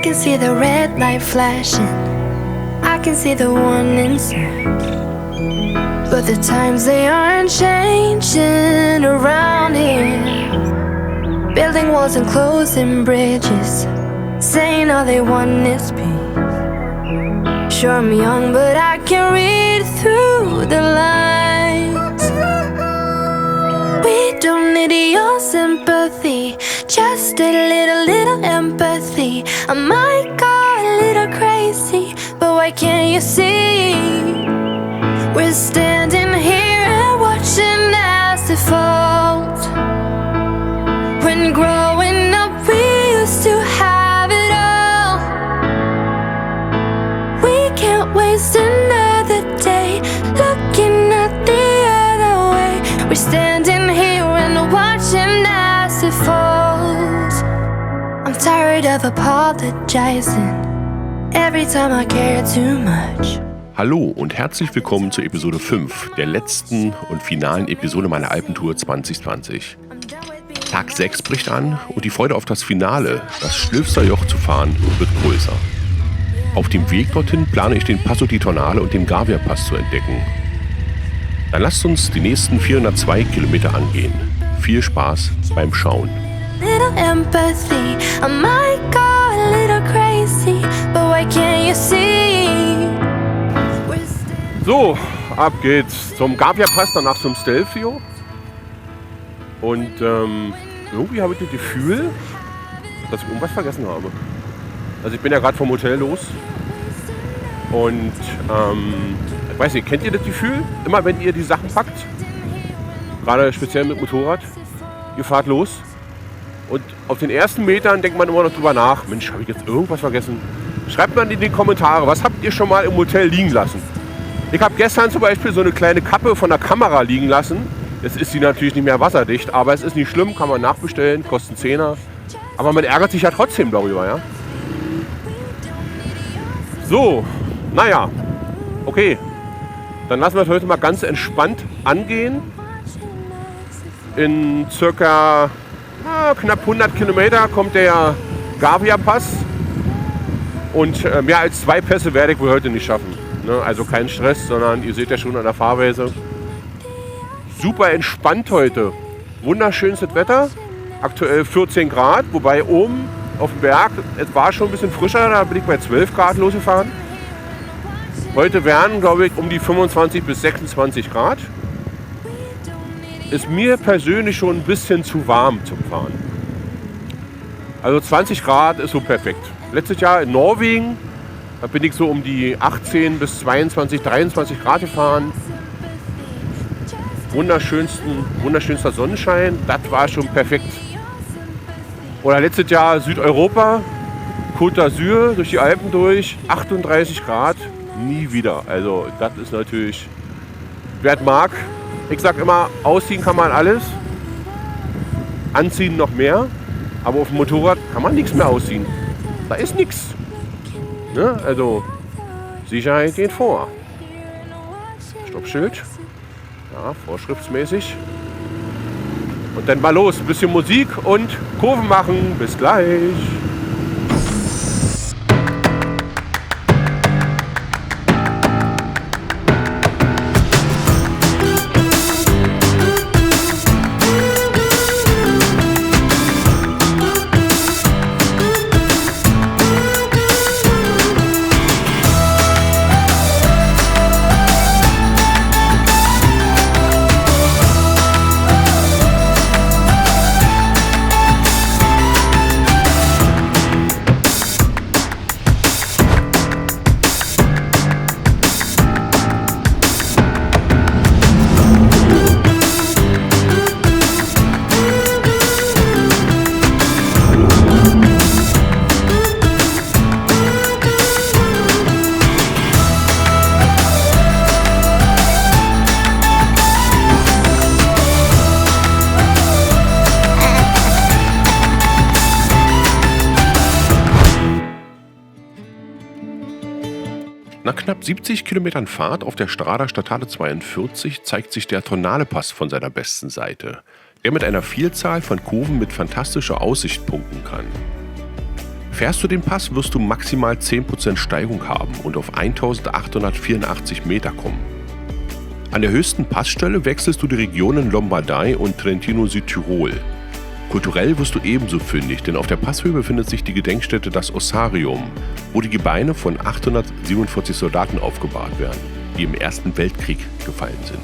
can see the red light flashing, I can see the one inside. But the times they aren't changing around here. Building walls and closing bridges, saying all they want is peace. Sure, I'm young, but I can read through the lines. We don't need your sympathy, just a little empathy. I might go a little crazy, but why can't you see? We're standing here and watching as it falls. When growing up we used to have it all. We can't waste another day looking at the other way. We're standing here and watching as it falls. I'm tired of apologizing every time I care too much. Hallo und herzlich willkommen zur Episode 5, der letzten und finalen Episode meiner Alpentour 2020. Tag 6 bricht an und die Freude auf das Finale, das Schlöfster-Joch zu fahren, wird größer. Auf dem Weg dorthin plane ich den Passo di Tonale und den Gavia-Pass zu entdecken. Dann lasst uns die nächsten 402 Kilometer angehen. Viel Spaß beim Schauen. Little empathy, I might go a little crazy, but why can't you see? So, ab geht's zum Gavia-Pass, danach zum Stelvio. Und irgendwie habe ich das Gefühl, dass ich irgendwas vergessen habe. Also ich bin ja gerade vom Hotel los. Und ich weiß nicht, kennt ihr das Gefühl? Immer wenn ihr die Sachen packt, gerade speziell mit Motorrad, ihr fahrt los. Und auf den ersten Metern denkt man immer noch drüber nach. Mensch, habe ich jetzt irgendwas vergessen? Schreibt mal in die Kommentare, was habt ihr schon mal im Hotel liegen lassen? Ich habe gestern zum Beispiel so eine kleine Kappe von der Kamera liegen lassen. Jetzt ist sie natürlich nicht mehr wasserdicht, aber es ist nicht schlimm, kann man nachbestellen, kostet 10er. Aber man ärgert sich ja trotzdem darüber, ja. So, naja, okay. Dann lassen wir es heute mal ganz entspannt angehen. In circa knapp 100 Kilometer kommt der Gavia-Pass. Und mehr als 2 Pässe werde ich wohl heute nicht schaffen. Also kein Stress, sondern ihr seht ja schon an der Fahrweise. Super entspannt heute. Wunderschönstes Wetter. Aktuell 14 Grad, wobei oben auf dem Berg, es war schon ein bisschen frischer, da bin ich bei 12 Grad losgefahren. Heute wären, glaube ich, um die 25 bis 26 Grad. Ist mir persönlich schon ein bisschen zu warm zum Fahren. Also 20 Grad ist so perfekt. Letztes Jahr in Norwegen, da bin ich so um die 18 bis 22, 23 Grad gefahren. Wunderschönster Sonnenschein, das war schon perfekt. Oder letztes Jahr Südeuropa, Côte d'Azur, durch die Alpen durch, 38 Grad, nie wieder. Also das ist natürlich, wer es mag. Ich sag immer, ausziehen kann man alles, anziehen noch mehr, aber auf dem Motorrad kann man nichts mehr ausziehen. Da ist nichts. Ne? Also Sicherheit geht vor. Stoppschild, ja, vorschriftsmäßig. Und dann mal los, ein bisschen Musik und Kurven machen. Bis gleich. Nach knapp 70 Kilometern Fahrt auf der Strada Statale 42 zeigt sich der Tonale-Pass von seiner besten Seite, der mit einer Vielzahl von Kurven mit fantastischer Aussicht punkten kann. Fährst du den Pass, wirst du maximal 10% Steigung haben und auf 1884 Meter kommen. An der höchsten Passstelle wechselst du die Regionen Lombardei und Trentino-Südtirol. Kulturell wirst du ebenso fündig, denn auf der Passhöhe befindet sich die Gedenkstätte Das Ossarium, wo die Gebeine von 847 Soldaten aufgebahrt werden, die im Ersten Weltkrieg gefallen sind.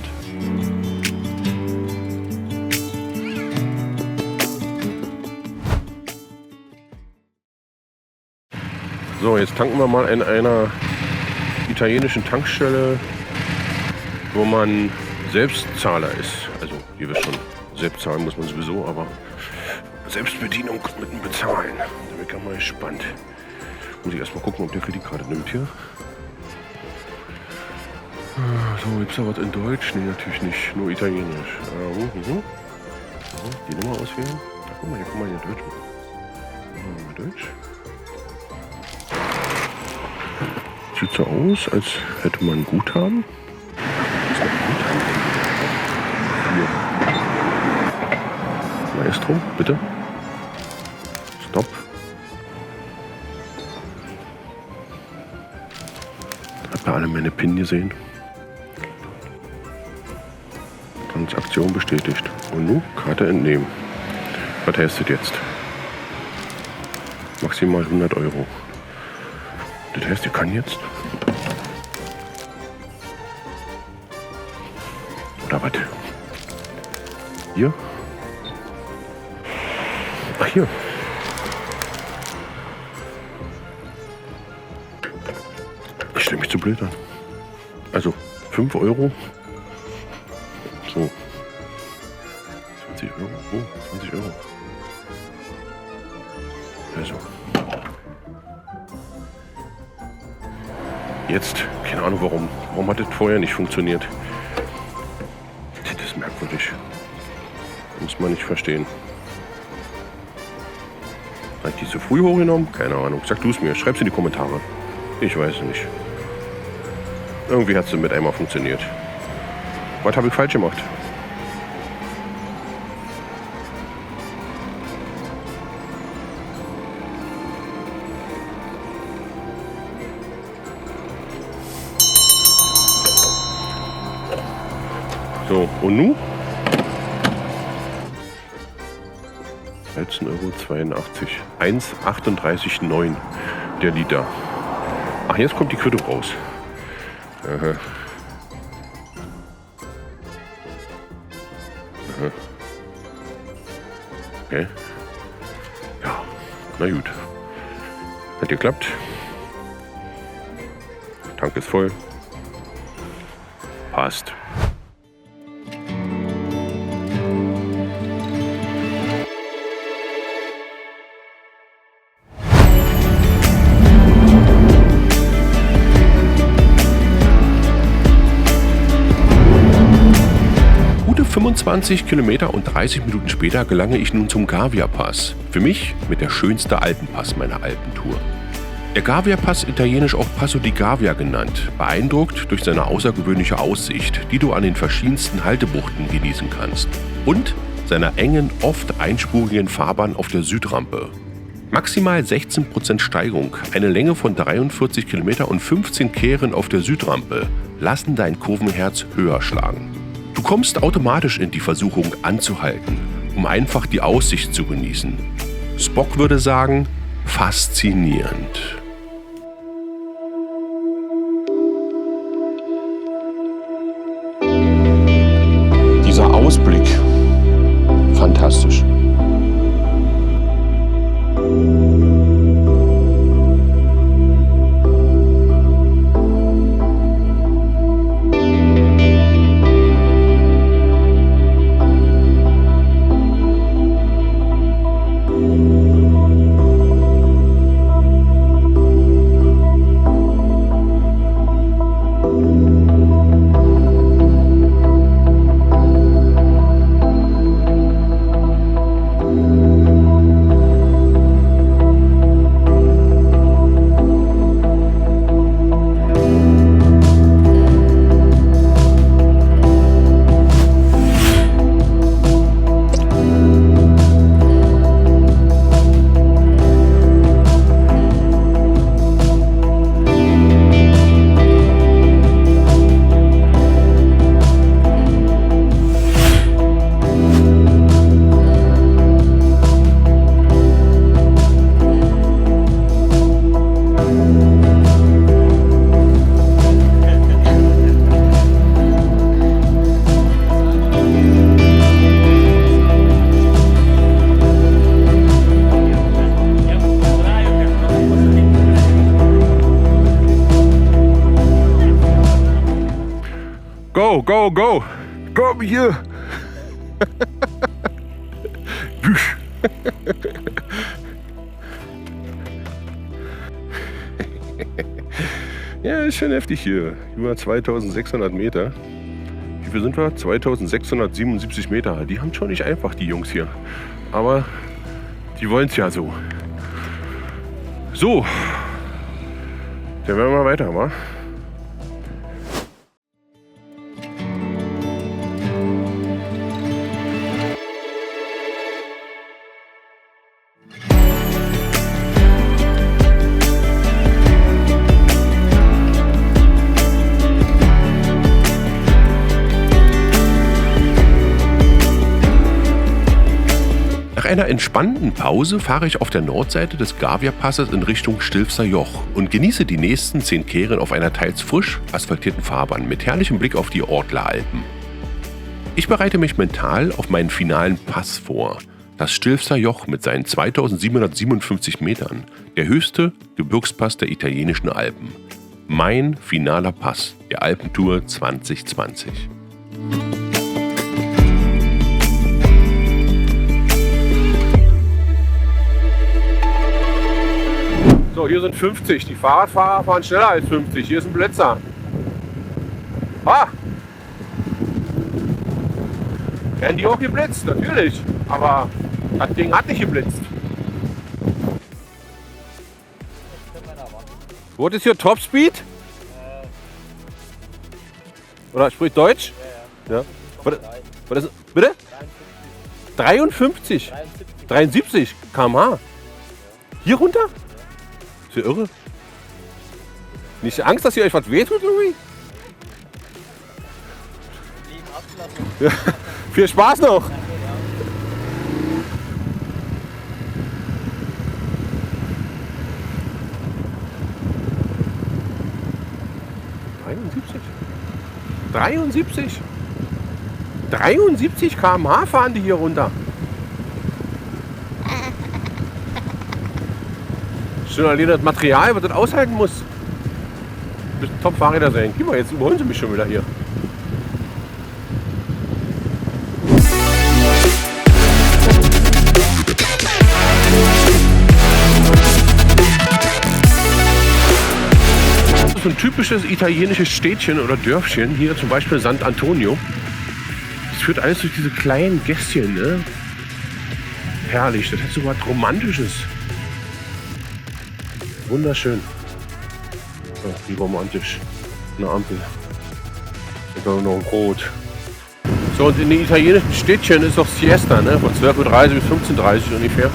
So, jetzt tanken wir mal in einer italienischen Tankstelle, wo man Selbstzahler ist. Also, ihr wisst schon, selbst zahlen muss man sowieso, aber Selbstbedienung mit dem Bezahlen. Da bin ich mal gespannt. Muss ich erstmal gucken, ob der Kreditkarte nimmt hier. So, gibt's da was in Deutsch? Nee, natürlich nicht. Nur Italienisch. Die Nummer auswählen. Da, guck mal, hier kann man ja Deutsch machen. Deutsch. Sieht so aus, als hätte man Guthaben. Maestro, bitte. Stopp. Habt ihr alle meine PIN gesehen? Transaktion bestätigt. Und nun Karte entnehmen. Was heißt das jetzt? Maximal 100 Euro. Das heißt, ihr kann jetzt. Oder was? Hier? Ach, hier. Ich stelle mich zu blöd an. Also 5 Euro. So. 20 Euro. Oh, 20 Euro. Also. Jetzt, keine Ahnung warum. Warum hat das vorher nicht funktioniert? Das ist merkwürdig. Muss man nicht verstehen. Habe ich die zu früh hochgenommen? Keine Ahnung. Sag du es mir. Schreib's in die Kommentare. Ich weiß es nicht. Irgendwie hat es mit einmal funktioniert. Was habe ich falsch gemacht? So, und nun? 13,82 Euro. 1,38,9 der Liter. Ach, jetzt kommt die Quittung raus. Aha. Aha. Okay. Ja, na gut. Hat geklappt. Tank ist voll. Passt. Gute 25 Kilometer und 30 Minuten später gelange ich nun zum Gavia-Pass. Für mich mit der schönste Alpenpass meiner Alpentour. Der Gavia-Pass, italienisch auch Passo di Gavia genannt, beeindruckt durch seine außergewöhnliche Aussicht, die du an den verschiedensten Haltebuchten genießen kannst. Und seiner engen, oft einspurigen Fahrbahn auf der Südrampe. Maximal 16% Steigung, eine Länge von 43 Kilometer und 15 Kehren auf der Südrampe lassen dein Kurvenherz höher schlagen. Du kommst automatisch in die Versuchung anzuhalten, um einfach die Aussicht zu genießen. Spock würde sagen, faszinierend. Dieser Ausblick, fantastisch. Go, go, go. Komm hier. Ja, ist schon heftig hier. Über 2600 Meter. Wie viel sind wir? 2677 Meter. Die haben schon nicht einfach, die Jungs hier. Aber die wollen es ja so. So. Dann werden wir mal weiter, wa? Nach einer entspannenden Pause fahre ich auf der Nordseite des Gavia-Passes in Richtung Stilfser Joch und genieße die nächsten 10 Kehren auf einer teils frisch asphaltierten Fahrbahn mit herrlichem Blick auf die Ortler-Alpen. Ich bereite mich mental auf meinen finalen Pass vor, das Stilfser Joch mit seinen 2757 Metern, der höchste Gebirgspass der italienischen Alpen. Mein finaler Pass der Alpentour 2020. So, hier sind 50. Die Fahrradfahrer fahren schneller als 50. Hier ist ein Blitzer. Ah! Werden die auch geblitzt? Natürlich. Aber das Ding hat nicht geblitzt. What is your top speed? Oder spricht Deutsch? Ja. Was ist, bitte? 53? 73 km/h. Hier runter? Ist ja irre. Nicht Angst, dass ihr euch was wehtut irgendwie? Ja, viel Spaß noch! ...73 km/h fahren die hier runter. Schon allein das Material, was das aushalten muss. Müssen Top-Fahrräder sein. Guck mal, jetzt überholen sie mich schon wieder hier. Das ist so ein typisches italienisches Städtchen oder Dörfchen. Hier zum Beispiel Sant'Antonio. Das führt alles durch diese kleinen Gässchen, ne? Herrlich, das hat so was Romantisches. Wunderschön. Oh, wie romantisch. Eine Ampel. Und dann noch ein Rot. So, und in den italienischen Städtchen ist auch Siesta, ne? Von 12:30 Uhr bis 15:30 Uhr ungefähr.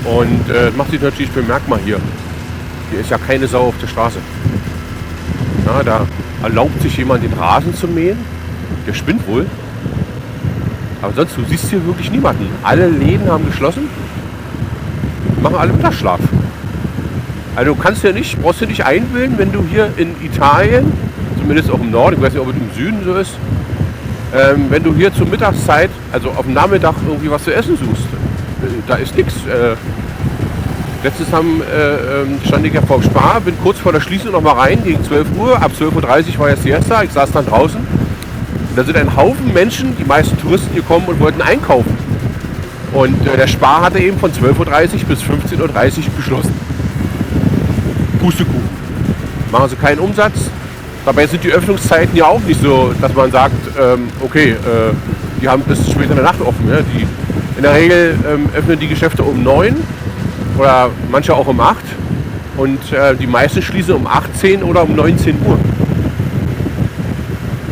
Und macht sich natürlich bemerkbar hier. Hier ist ja keine Sau auf der Straße. Ja, da erlaubt sich jemand den Rasen zu mähen. Der spinnt wohl. Aber sonst, du siehst hier wirklich niemanden. Alle Läden haben geschlossen. Machen alle Mittagsschlaf. Also du kannst ja nicht, brauchst du nicht einbilden, wenn du hier in Italien, zumindest auch im Norden, ich weiß nicht, ob es im Süden so ist, wenn du hier zur Mittagszeit, also auf dem Nachmittag irgendwie was zu essen suchst, da ist nichts. Letztens stand ich ja vor dem Spar, bin kurz vor der Schließung noch mal rein, gegen 12 Uhr, ab 12:30 Uhr war ja Siesta, ich saß dann draußen. Und da sind ein Haufen Menschen, die meisten Touristen gekommen und wollten einkaufen. Und der Spar hatte eben von 12:30 Uhr bis 15:30 Uhr geschlossen. Pustekuchen. Machen sie keinen Umsatz. Dabei sind die Öffnungszeiten ja auch nicht so, dass man sagt, okay, die haben bis später in der Nacht offen. Ja? In der Regel öffnen die Geschäfte um 9 oder manche auch um 8 und die meisten schließen um 18 oder um 19 Uhr.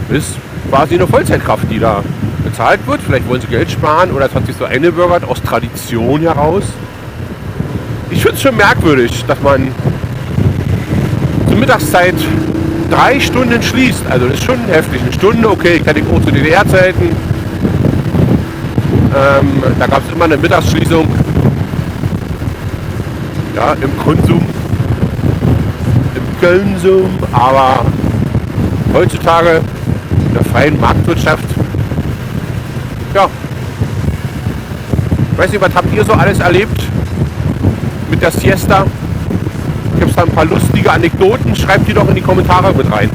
Das ist quasi eine Vollzeitkraft, die da bezahlt wird. Vielleicht wollen sie Geld sparen oder es hat sich so eingebürgert aus Tradition heraus. Ich finde es schon merkwürdig, dass man zur Mittagszeit 3 Stunden schließt. Also das ist schon heftig. Eine Stunde, okay, ich hatte auch zu DDR-Zeiten. Da gab es immer eine Mittagsschließung. Ja, im Konsum. Im Konsum. Aber heutzutage in der freien Marktwirtschaft, ja, ich weiß nicht, was habt ihr so alles erlebt mit der Siesta? Gibt es da ein paar lustige Anekdoten? Schreibt die doch in die Kommentare mit rein.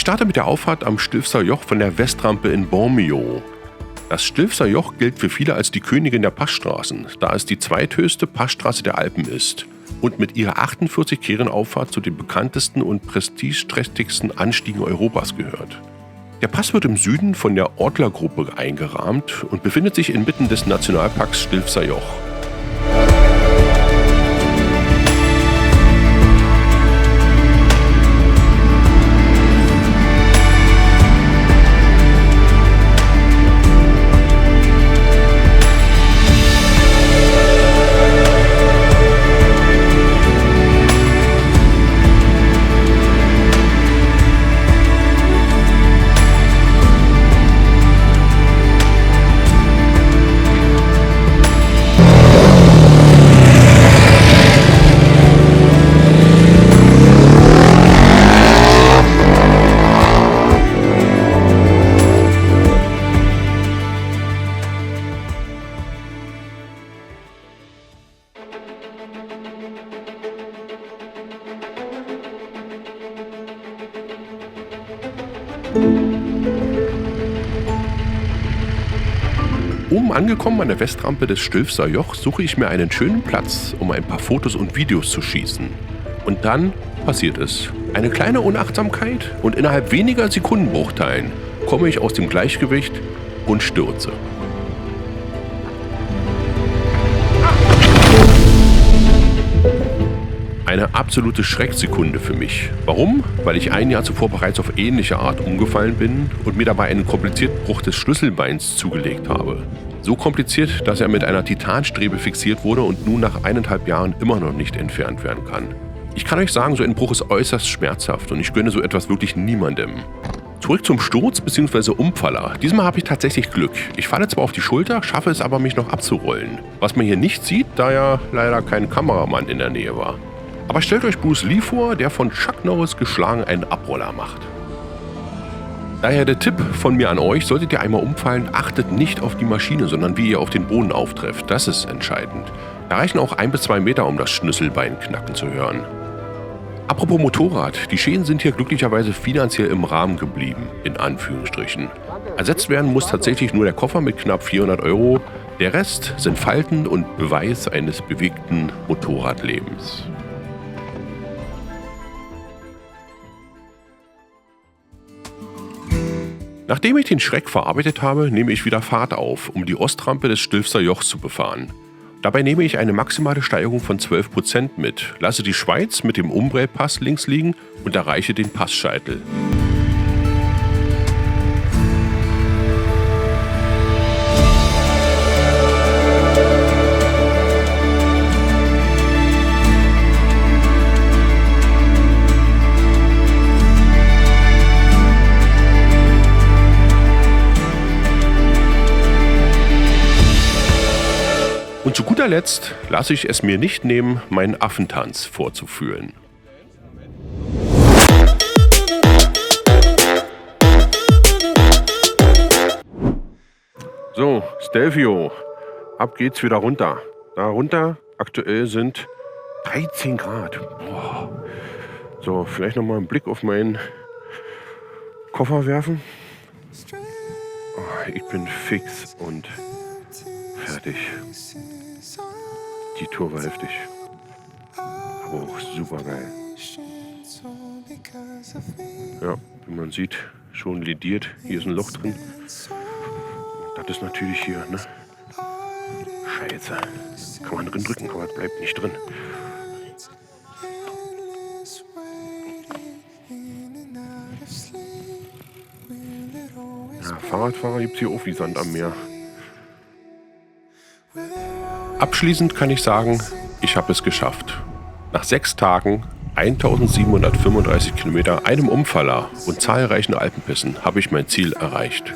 starte mit der Auffahrt am Stilfser Joch von der Westrampe in Bormio. Das Stilfser Joch gilt für viele als die Königin der Passstraßen, da es die zweithöchste Passstraße der Alpen ist und mit ihrer 48 Kehren Auffahrt zu den bekanntesten und prestigeträchtigsten Anstiegen Europas gehört. Der Pass wird im Süden von der Ortler-Gruppe eingerahmt und befindet sich inmitten des Nationalparks Stilfser Joch. Oben angekommen an der Westrampe des Stilfser Joch suche ich mir einen schönen Platz, um ein paar Fotos und Videos zu schießen. Und dann passiert es. Eine kleine Unachtsamkeit und innerhalb weniger Sekundenbruchteilen komme ich aus dem Gleichgewicht und stürze. Eine absolute Schrecksekunde für mich. Warum? Weil ich ein Jahr zuvor bereits auf ähnliche Art umgefallen bin und mir dabei einen komplizierten Bruch des Schlüsselbeins zugelegt habe. So kompliziert, dass er mit einer Titanstrebe fixiert wurde und nun nach 1,5 Jahren immer noch nicht entfernt werden kann. Ich kann euch sagen, so ein Bruch ist äußerst schmerzhaft und ich gönne so etwas wirklich niemandem. Zurück zum Sturz bzw. Umfaller. Diesmal habe ich tatsächlich Glück. Ich falle zwar auf die Schulter, schaffe es aber, mich noch abzurollen. Was man hier nicht sieht, da ja leider kein Kameramann in der Nähe war. Aber stellt euch Bruce Lee vor, der von Chuck Norris geschlagen einen Abroller macht. Daher der Tipp von mir an euch, solltet ihr einmal umfallen, achtet nicht auf die Maschine, sondern wie ihr auf den Boden auftrefft. Das ist entscheidend. Da reichen auch 1 bis 2 Meter, um das Schlüsselbein knacken zu hören. Apropos Motorrad, die Schäden sind hier glücklicherweise finanziell im Rahmen geblieben, in Anführungsstrichen. Ersetzt werden muss tatsächlich nur der Koffer mit knapp 400 €. Der Rest sind Falten und Beweis eines bewegten Motorradlebens. Nachdem ich den Schreck verarbeitet habe, nehme ich wieder Fahrt auf, um die Ostrampe des Stilfser Jochs zu befahren. Dabei nehme ich eine maximale Steigerung von 12% mit, lasse die Schweiz mit dem Umbrell-Pass links liegen und erreiche den Passscheitel. Und zu guter Letzt lasse ich es mir nicht nehmen, meinen Affentanz vorzuführen. So, Stelvio, ab geht's wieder runter. Da runter aktuell sind 13 Grad. Boah. So, vielleicht nochmal einen Blick auf meinen Koffer werfen. Oh, ich bin fix und fertig. Die Tour war heftig, aber auch super geil. Ja, wie man sieht, schon lediert. Hier ist ein Loch drin. Das ist natürlich hier, ne? Scheiße. Kann man drin drücken, aber es bleibt nicht drin. Ja, Fahrradfahrer gibt es hier auch wie Sand am Meer. Abschließend kann ich sagen, ich habe es geschafft. Nach 6 Tagen, 1735 Kilometer, einem Umfaller und zahlreichen Alpenpässen habe ich mein Ziel erreicht.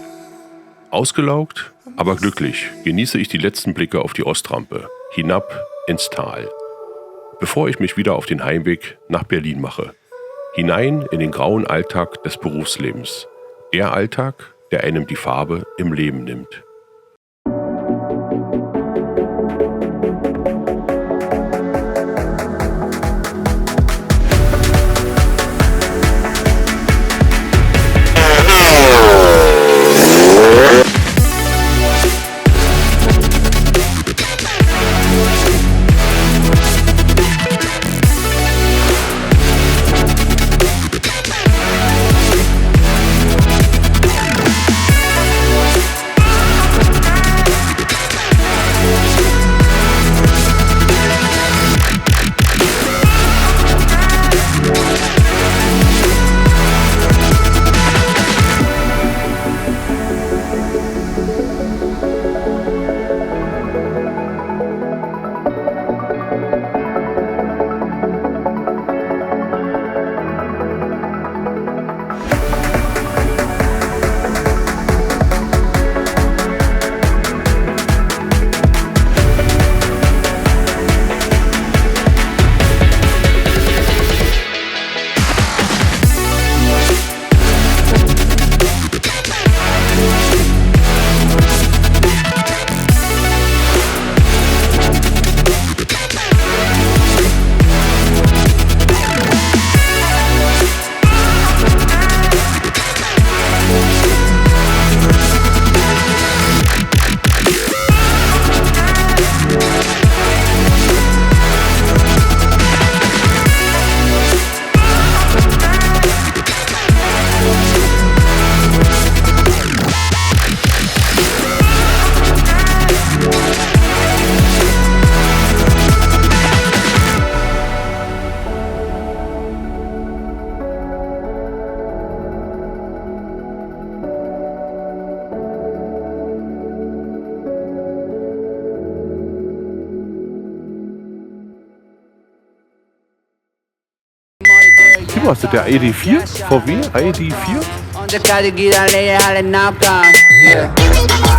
Ausgelaugt, aber glücklich genieße ich die letzten Blicke auf die Ostrampe, hinab ins Tal, bevor ich mich wieder auf den Heimweg nach Berlin mache. Hinein in den grauen Alltag des Berufslebens. Der Alltag, der einem die Farbe im Leben nimmt. du hast das, der ID4? VW ID4? On the got to get a lady, holla knock on. Yeah.